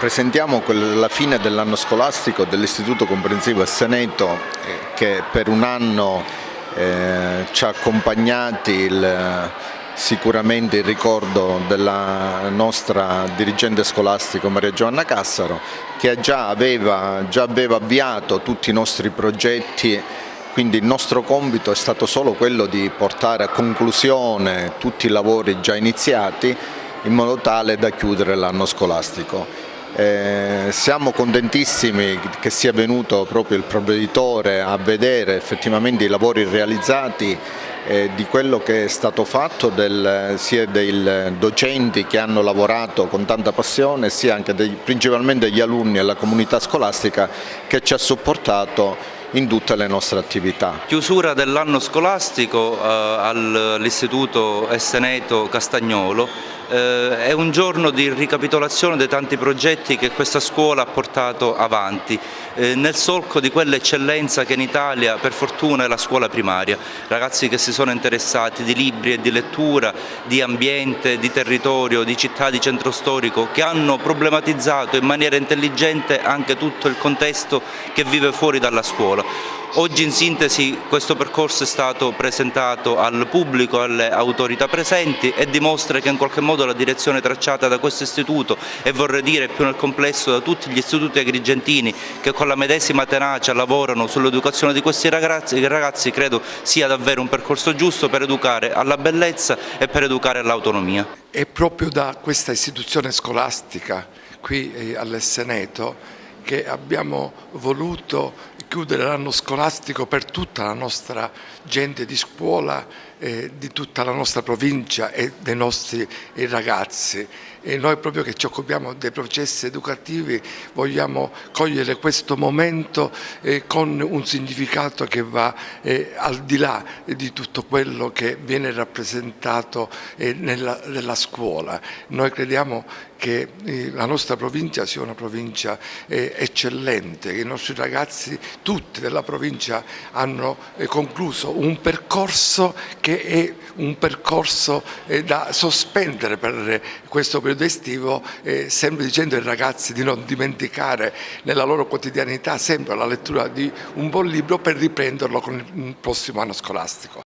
Presentiamo la fine dell'anno scolastico dell'Istituto Comprensivo Esseneto che per un anno ci ha accompagnati sicuramente il ricordo della nostra dirigente scolastico Maria Giovanna Cassaro, che già aveva avviato tutti i nostri progetti. Quindi il nostro compito è stato solo quello di portare a conclusione tutti i lavori già iniziati in modo tale da chiudere l'anno scolastico. Siamo contentissimi che sia venuto proprio il provveditore a vedere effettivamente i lavori realizzati, di quello che è stato fatto sia dei docenti che hanno lavorato con tanta passione, sia anche principalmente degli alunni e la comunità scolastica che ci ha supportato in tutte le nostre attività. Chiusura dell'anno scolastico all'Istituto Esseneto Castagnolo. È un giorno di ricapitolazione dei tanti progetti che questa scuola ha portato avanti, nel solco di quell'eccellenza che in Italia per fortuna è la scuola primaria. Ragazzi che si sono interessati di libri e di lettura, di ambiente, di territorio, di città, di centro storico, che hanno problematizzato in maniera intelligente anche tutto il contesto che vive fuori dalla scuola. Oggi in sintesi questo percorso è stato presentato al pubblico, alle autorità presenti e dimostra che in qualche modo la direzione tracciata da questo istituto, e vorrei dire più nel complesso da tutti gli istituti agrigentini che con la medesima tenacia lavorano sull'educazione di questi ragazzi, credo sia davvero un percorso giusto per educare alla bellezza e per educare all'autonomia. È proprio da questa istituzione scolastica qui all'Esseneto che abbiamo voluto chiudere l'anno scolastico per tutta la nostra gente di scuola, di tutta la nostra provincia e dei nostri ragazzi. E noi proprio che ci occupiamo dei processi educativi vogliamo cogliere questo momento con un significato che va al di là di tutto quello che viene rappresentato nella scuola. Noi crediamo che la nostra provincia sia una provincia eccellente, che i nostri ragazzi tutti della provincia hanno concluso un percorso che è un percorso da sospendere per questo periodo estivo, sempre dicendo ai ragazzi di non dimenticare nella loro quotidianità sempre la lettura di un buon libro per riprenderlo con il prossimo anno scolastico.